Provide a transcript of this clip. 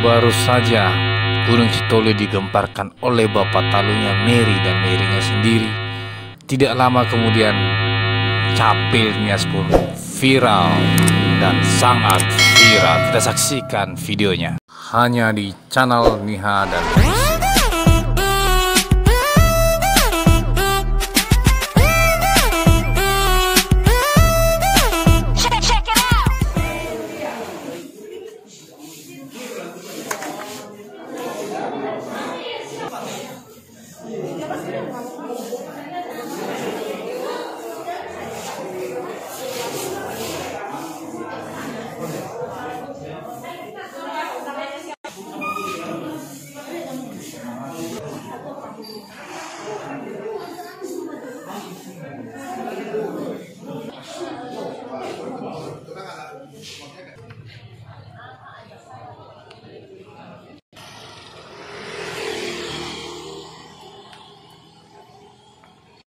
Baru saja Gunung Sitoli digemparkan oleh bapak talunya Mary dan Marynya sendiri. Tidak lama kemudian Capil Nias pun viral dan sangat viral. Kita saksikan videonya hanya di channel Niha dan